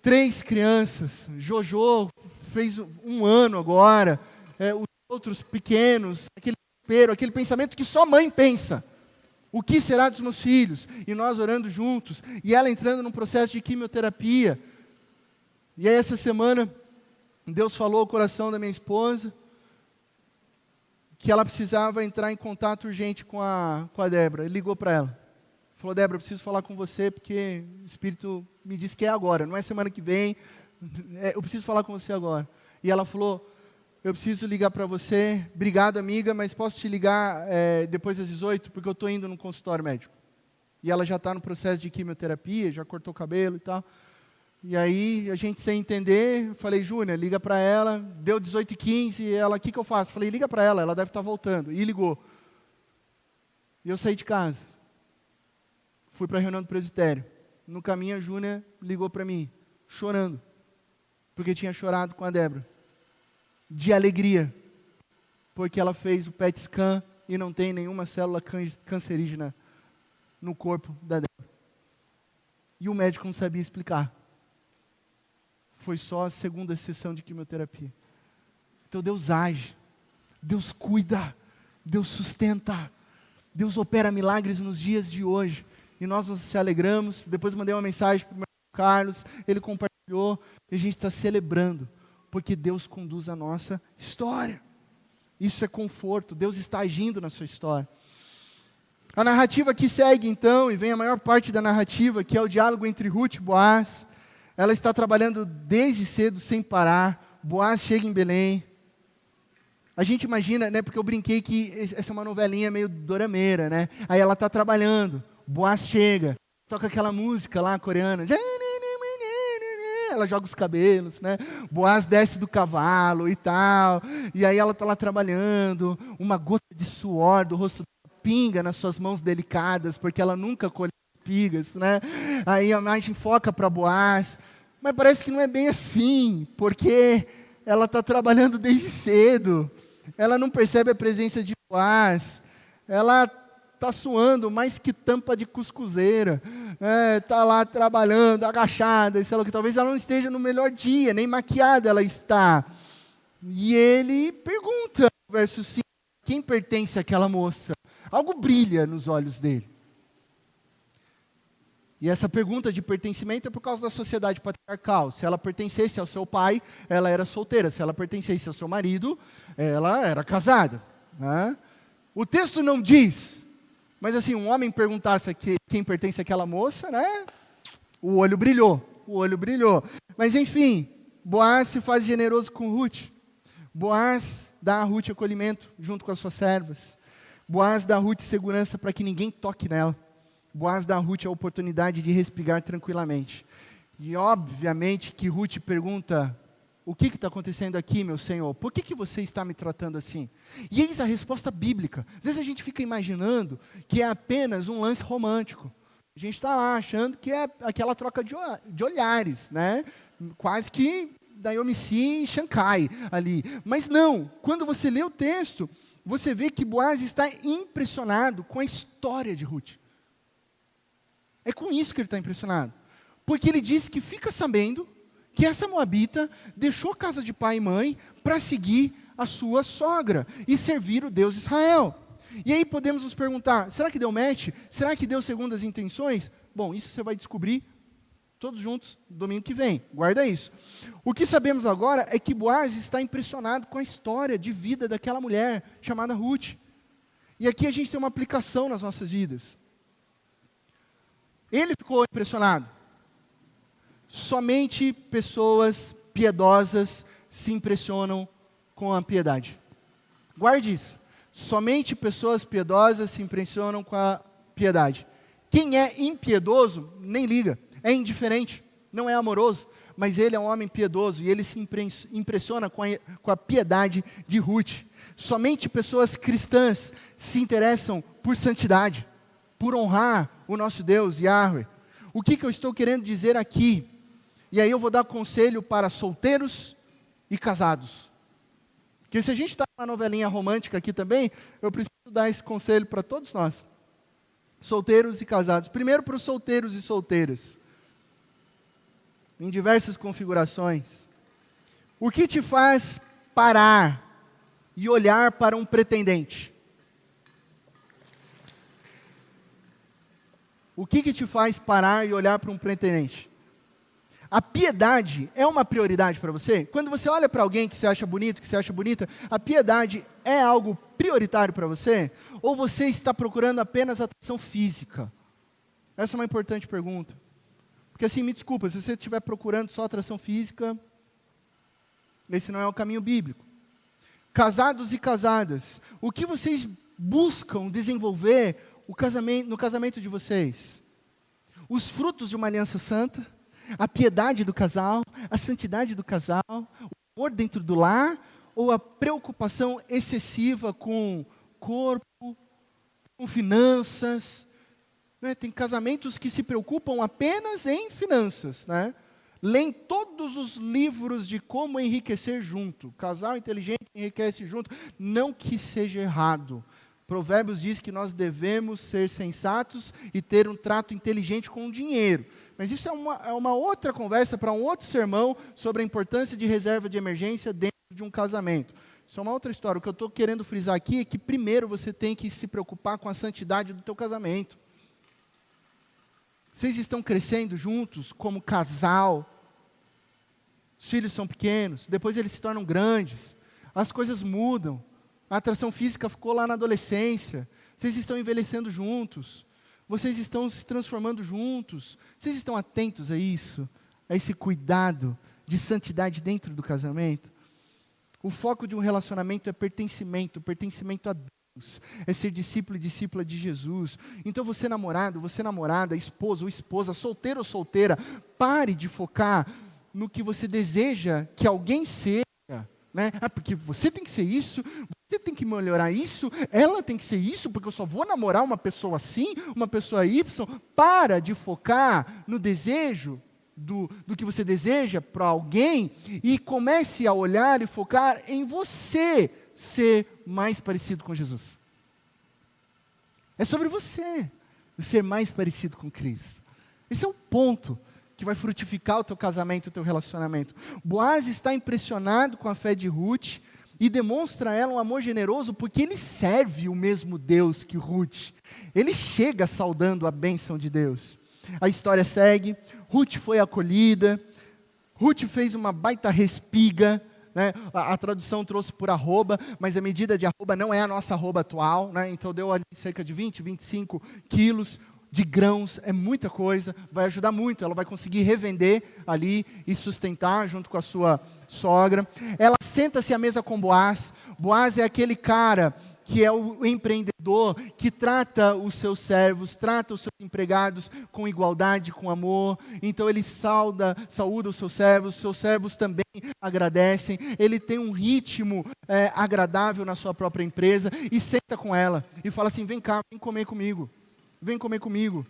3 crianças. Jojo fez 1 ano agora. Os outros pequenos. Aquele desespero, aquele pensamento que só mãe pensa. O que será dos meus filhos? E nós orando juntos. E ela entrando num processo de quimioterapia. E aí essa semana, Deus falou ao coração da minha esposa que ela precisava entrar em contato urgente com a Débora. Ele ligou para ela. Falou, Débora, eu preciso falar com você, porque o Espírito me disse que é agora, não é semana que vem, eu preciso falar com você agora. E ela falou, eu preciso ligar para você, obrigado amiga, mas posso te ligar depois das 18, porque eu estou indo num consultório médico. E ela já está no processo de quimioterapia, já cortou o cabelo e tal. E aí, a gente sem entender, eu falei, Júnia, liga para ela, deu 18h15, e ela, o que eu faço? Falei, liga para ela deve estar voltando. E ligou. E eu saí de casa. Fui para a reunião do presbitério. No caminho, a Júnia ligou para mim, chorando, porque tinha chorado com a Débora. De alegria, porque ela fez o PET scan e não tem nenhuma célula cancerígena no corpo da Débora. E o médico não sabia explicar. Foi só a 2ª sessão de quimioterapia. Então Deus age, Deus cuida, Deus sustenta, Deus opera milagres nos dias de hoje. E nós nos alegramos. Depois mandei uma mensagem para o meu Carlos, ele compartilhou, e a gente está celebrando, porque Deus conduz a nossa história. Isso é conforto, Deus está agindo na sua história. A narrativa que segue então, e vem a maior parte da narrativa, que é o diálogo entre Ruth e Boaz. Ela está trabalhando desde cedo, sem parar. Boaz chega em Belém. A gente imagina, né, porque eu brinquei que essa é uma novelinha meio dorameira, né? Aí ela está trabalhando, Boaz chega, toca aquela música lá coreana. Ela joga os cabelos, né? Boaz desce do cavalo e tal. E aí ela está lá trabalhando, uma gota de suor do rosto dela pinga nas suas mãos delicadas, porque ela nunca colheu espigas, né? Aí a imagem foca para Boaz, mas parece que não é bem assim, porque ela está trabalhando desde cedo, ela não percebe a presença de Boaz, ela está suando mais que tampa de cuscuzeira, está lá trabalhando, agachada, e sei lá o que, talvez ela não esteja no melhor dia, nem maquiada ela está. E ele pergunta, verso 5, quem pertence àquela moça? Algo brilha nos olhos dele. E essa pergunta de pertencimento é por causa da sociedade patriarcal. Se ela pertencesse ao seu pai, ela era solteira. Se ela pertencesse ao seu marido, ela era casada. Né? O texto não diz, mas assim, um homem perguntasse aqui quem pertence àquela moça, né? O olho brilhou. Mas enfim, Boaz se faz generoso com Ruth. Boaz dá a Ruth acolhimento junto com as suas servas. Boaz dá a Ruth segurança para que ninguém toque nela. Boaz dá a Ruth a oportunidade de respirar tranquilamente. E obviamente que Ruth pergunta: o que está acontecendo aqui, meu Senhor? Por que você está me tratando assim? E eis a resposta bíblica. Às vezes a gente fica imaginando que é apenas um lance romântico. A gente está lá achando que é aquela troca de olhares, né? Quase que Naomi e Shankar ali. Mas não, quando você lê o texto, você vê que Boaz está impressionado com a história de Ruth. É com isso que ele está impressionado. Porque ele diz que fica sabendo que essa moabita deixou a casa de pai e mãe para seguir a sua sogra e servir o Deus de Israel. E aí podemos nos perguntar, será que deu match? Será que deu segundo as intenções? Bom, isso você vai descobrir todos juntos domingo que vem. Guarda isso. O que sabemos agora é que Boaz está impressionado com a história de vida daquela mulher chamada Ruth. E aqui a gente tem uma aplicação nas nossas vidas. Ele ficou impressionado. Somente pessoas piedosas se impressionam com a piedade. Guarde isso. Somente pessoas piedosas se impressionam com a piedade. Quem é impiedoso, nem liga. É indiferente, não é amoroso. Mas ele é um homem piedoso e ele se impressiona com a piedade de Ruth. Somente pessoas cristãs se interessam por santidade, por honrar o nosso Deus, Yahweh. O que eu estou querendo dizer aqui? E aí eu vou dar conselho para solteiros e casados. Porque se a gente está numa novelinha romântica aqui também, eu preciso dar esse conselho para todos nós. Solteiros e casados. Primeiro para os solteiros e solteiras. Em diversas configurações. O que te faz parar e olhar para um pretendente? O que te faz parar e olhar para um pretendente? A piedade é uma prioridade para você? Quando você olha para alguém que você acha bonito, que você acha bonita, a piedade é algo prioritário para você? Ou você está procurando apenas atração física? Essa é uma importante pergunta. Porque assim, me desculpa, se você estiver procurando só atração física, esse não é o caminho bíblico. Casados e casadas, o que vocês buscam desenvolver no casamento de vocês? Os frutos de uma aliança santa, a piedade do casal, a santidade do casal, o amor dentro do lar, ou a preocupação excessiva com corpo, com finanças? Né? Tem casamentos que se preocupam apenas em finanças, né? Leem todos os livros de como enriquecer junto. Casal inteligente enriquece junto. Não que seja errado. Provérbios diz que nós devemos ser sensatos e ter um trato inteligente com o dinheiro. Mas isso é uma outra conversa para um outro sermão sobre a importância de reserva de emergência dentro de um casamento. Isso é uma outra história. O que eu estou querendo frisar aqui é que primeiro você tem que se preocupar com a santidade do teu casamento. Vocês estão crescendo juntos como casal. Os filhos são pequenos, depois eles se tornam grandes. As coisas mudam. A atração física ficou lá na adolescência. Vocês estão envelhecendo juntos. Vocês estão se transformando juntos. Vocês estão atentos a isso? A esse cuidado de santidade dentro do casamento? O foco de um relacionamento é pertencimento a Deus. É ser discípulo e discípula de Jesus. Então você namorado, você namorada, esposo ou esposa, solteiro ou solteira, pare de focar no que você deseja que alguém seja. Né? Porque você tem que ser isso, você tem que melhorar isso, ela tem que ser isso, porque eu só vou namorar uma pessoa assim, uma pessoa Y. Para de focar no desejo do que você deseja para alguém e comece a olhar e focar em você ser mais parecido com Jesus. É sobre você ser mais parecido com Cristo. Esse é o ponto que vai frutificar o teu casamento, o teu relacionamento. Boaz está impressionado com a fé de Ruth e demonstra a ela um amor generoso porque ele serve o mesmo Deus que Ruth. Ele chega saudando a bênção de Deus. A história segue, Ruth foi acolhida, Ruth fez uma baita respiga, né? A tradução trouxe por arroba, mas a medida de arroba não é a nossa arroba atual, né? Então deu ali cerca de 20, 25 quilos de grãos, é muita coisa, vai ajudar muito, ela vai conseguir revender ali e sustentar junto com a sua sogra. Ela senta-se à mesa com Boaz. Boaz é aquele cara que é o empreendedor, que trata os seus servos, trata os seus empregados com igualdade, com amor. Então ele saúda os seus servos também agradecem. Ele tem um ritmo agradável na sua própria empresa e senta com ela e fala assim: vem cá, vem comer comigo. Vem comer comigo.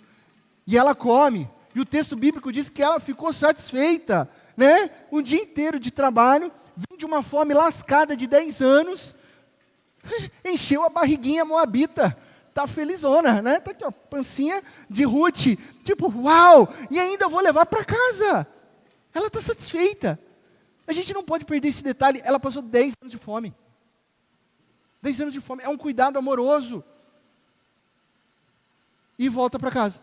E ela come. E o texto bíblico diz que ela ficou satisfeita, né? Um dia inteiro de trabalho, vem de uma fome lascada de 10 anos, encheu a barriguinha moabita, tá felizona, né? Tá aqui, ó, pancinha de Ruth, tipo, uau, e ainda vou levar para casa. Ela está satisfeita. A gente não pode perder esse detalhe, ela passou 10 anos de fome. 10 anos de fome, é um cuidado amoroso. E volta para casa.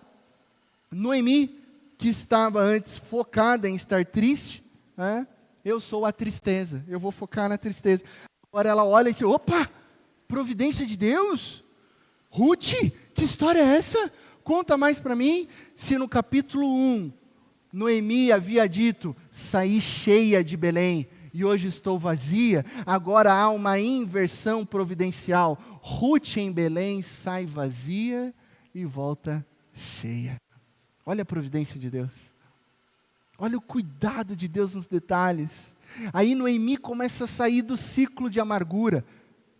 Noemi, que estava antes focada em estar triste, né? Eu sou a tristeza, eu vou focar na tristeza. Agora ela olha e diz: opa, providência de Deus? Ruth, que história é essa? Conta mais para mim. Se no capítulo 1, Noemi havia dito: saí cheia de Belém e hoje estou vazia, agora há uma inversão providencial. Ruth em Belém sai vazia e volta cheia. Olha a providência de Deus. Olha o cuidado de Deus nos detalhes. Aí Noemi começa a sair do ciclo de amargura.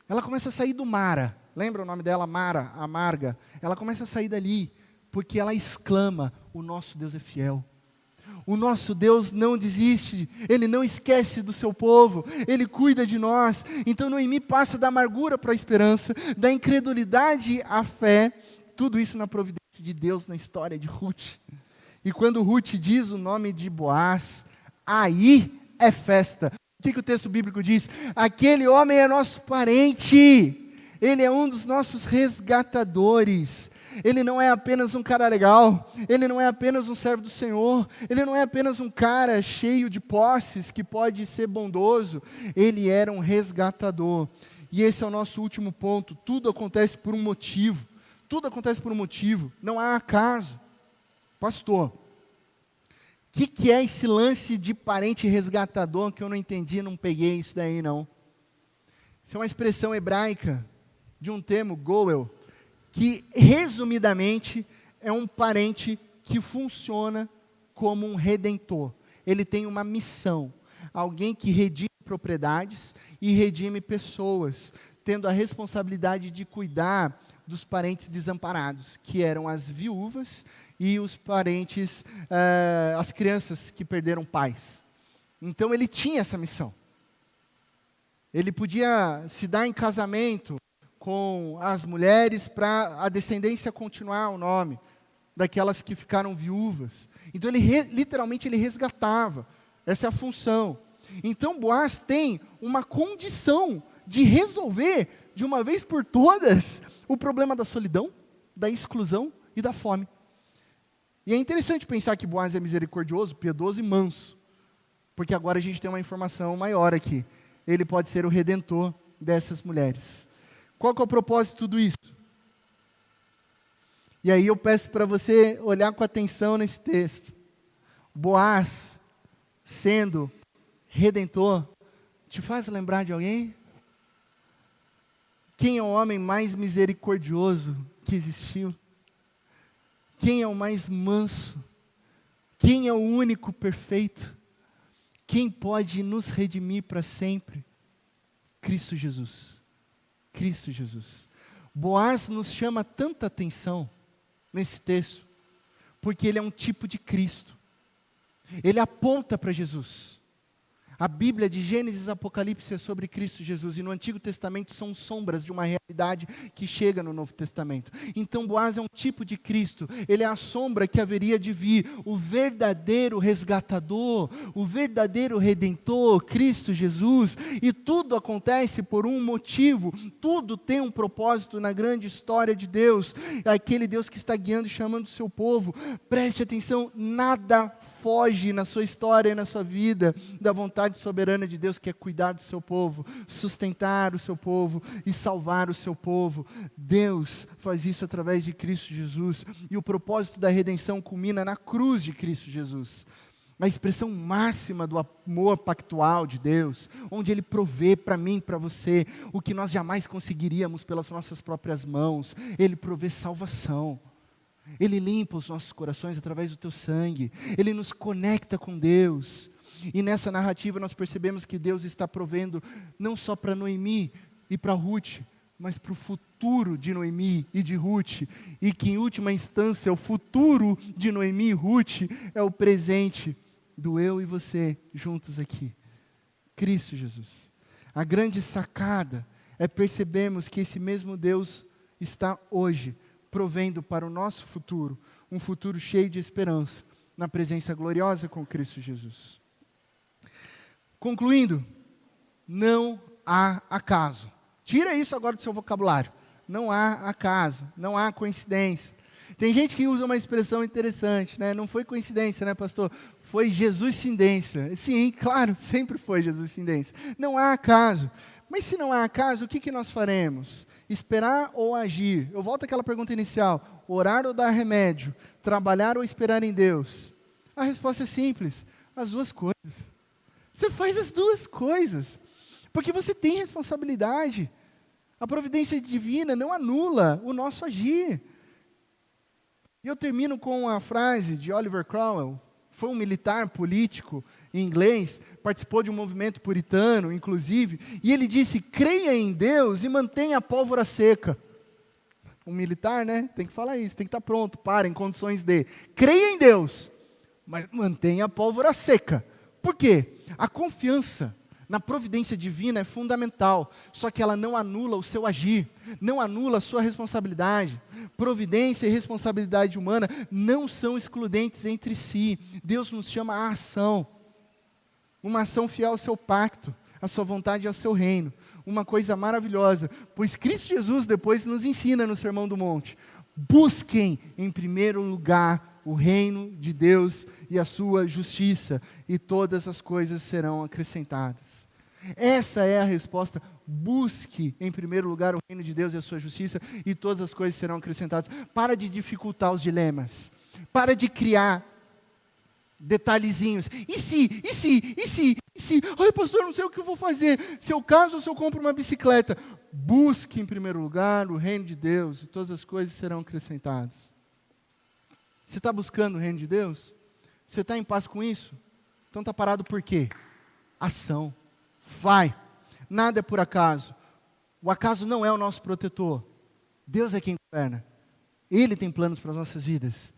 Ela começa a sair do Mara. Lembra o nome dela? Mara, amarga. Ela começa a sair dali, porque ela exclama: o nosso Deus é fiel. O nosso Deus não desiste, Ele não esquece do seu povo, Ele cuida de nós. Então Noemi passa da amargura para a esperança, da incredulidade à fé, tudo isso na providência de Deus na história de Ruth. E quando Ruth diz o nome de Boaz, aí é festa. O que o texto bíblico diz? Aquele homem é nosso parente, ele é um dos nossos resgatadores. Ele não é apenas um cara legal, ele não é apenas um servo do Senhor, ele não é apenas um cara cheio de posses que pode ser bondoso, ele era um resgatador. E esse é o nosso último ponto. Tudo acontece por um motivo. Tudo acontece por um motivo, não há acaso. Pastor, o que é esse lance de parente resgatador que eu não entendi, não peguei isso daí não? Isso é uma expressão hebraica de um termo, goel, que resumidamente é um parente que funciona como um redentor. Ele tem uma missão, alguém que redime propriedades e redime pessoas, tendo a responsabilidade de cuidar dos parentes desamparados, que eram as viúvas e os parentes, as crianças que perderam pais. Então ele tinha essa missão. Ele podia se dar em casamento com as mulheres para a descendência continuar o nome daquelas que ficaram viúvas. Então ele literalmente ele resgatava. Essa é a função. Então Boaz tem uma condição de resolver de uma vez por todas o problema da solidão, da exclusão e da fome. E é interessante pensar que Boaz é misericordioso, piedoso e manso, porque agora a gente tem uma informação maior aqui. Ele pode ser o redentor dessas mulheres. Qual que é o propósito de tudo isso? E aí eu peço para você olhar com atenção nesse texto. Boaz, sendo redentor, te faz lembrar de alguém? Quem é o homem mais misericordioso que existiu? Quem é o mais manso? Quem é o único perfeito? Quem pode nos redimir para sempre? Cristo Jesus. Cristo Jesus. Boaz nos chama tanta atenção nesse texto, porque ele é um tipo de Cristo. Ele aponta para Jesus. A Bíblia de Gênesis e Apocalipse é sobre Cristo Jesus, e no Antigo Testamento são sombras de uma realidade que chega no Novo Testamento. Então Boaz é um tipo de Cristo, ele é a sombra que haveria de vir, o verdadeiro resgatador, o verdadeiro redentor, Cristo Jesus, e tudo acontece por um motivo, tudo tem um propósito na grande história de Deus, aquele Deus que está guiando e chamando o seu povo. Preste atenção, nada foge na sua história e na sua vida da vontade soberana de Deus, que é cuidar do seu povo, sustentar o seu povo e salvar o seu povo. Deus faz isso através de Cristo Jesus, e o propósito da redenção culmina na cruz de Cristo Jesus, a expressão máxima do amor pactual de Deus, onde Ele provê para mim e para você o que nós jamais conseguiríamos pelas nossas próprias mãos. Ele provê salvação. Ele limpa os nossos corações através do teu sangue. Ele nos conecta com Deus. E nessa narrativa nós percebemos que Deus está provendo não só para Noemi e para Ruth, mas para o futuro de Noemi e de Ruth. E que em última instância o futuro de Noemi e Ruth é o presente do eu e você juntos aqui. Cristo Jesus. A grande sacada é percebermos que esse mesmo Deus está hoje provendo para o nosso futuro, um futuro cheio de esperança, na presença gloriosa com Cristo Jesus. Concluindo, não há acaso. Tira isso agora do seu vocabulário. Não há acaso, não há coincidência. Tem gente que usa uma expressão interessante, né? Não foi coincidência, né, pastor? Foi Jesuscindência. Sim, claro, sempre foi Jesuscindência. Não há acaso. Mas se não há acaso, o que nós faremos? Esperar ou agir? Eu volto àquela pergunta inicial. Orar ou dar remédio? Trabalhar ou esperar em Deus? A resposta é simples. As duas coisas. Você faz as duas coisas. Porque você tem responsabilidade. A providência divina não anula o nosso agir. E eu termino com a frase de Oliver Cromwell. Foi um militar político inglês, participou de um movimento puritano, inclusive, e ele disse: creia em Deus e mantenha a pólvora seca. Um militar, né? Tem que falar isso, tem que estar pronto para, em condições de. Creia em Deus, mas mantenha a pólvora seca. Por quê? A confiança na providência divina é fundamental, só que ela não anula o seu agir, não anula a sua responsabilidade. Providência e responsabilidade humana não são excludentes entre si. Deus nos chama à ação, uma ação fiel ao seu pacto, à sua vontade e ao seu reino. Uma coisa maravilhosa, pois Cristo Jesus depois nos ensina no Sermão do Monte: busquem em primeiro lugar o reino de Deus e a sua justiça, e todas as coisas serão acrescentadas. Essa é a resposta. Busque em primeiro lugar o reino de Deus e a sua justiça, e todas as coisas serão acrescentadas. Para de dificultar os dilemas. Para de criar detalhezinhos. E se? Ai, pastor, não sei o que eu vou fazer. Se eu caso ou se eu compro uma bicicleta. Busque em primeiro lugar o reino de Deus, e todas as coisas serão acrescentadas. Você está buscando o reino de Deus? Você está em paz com isso? Então está parado por quê? Ação. Vai. Nada é por acaso. O acaso não é o nosso protetor. Deus é quem governa. Ele tem planos para as nossas vidas.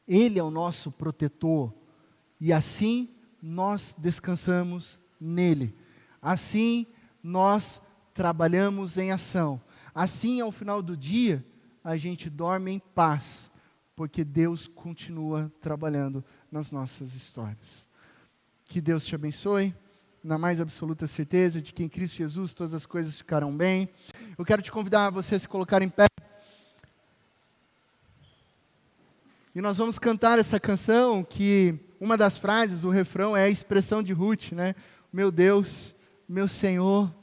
Ele é o nosso protetor. E assim nós descansamos nele. Assim nós trabalhamos em ação. Assim, ao final do dia, a gente dorme em paz, porque Deus continua trabalhando nas nossas histórias. Que Deus te abençoe, na mais absoluta certeza de que em Cristo Jesus todas as coisas ficarão bem. Eu quero te convidar a você a se colocar em pé. E nós vamos cantar essa canção, que uma das frases, o refrão, é a expressão de Ruth, né? Meu Deus, meu Senhor,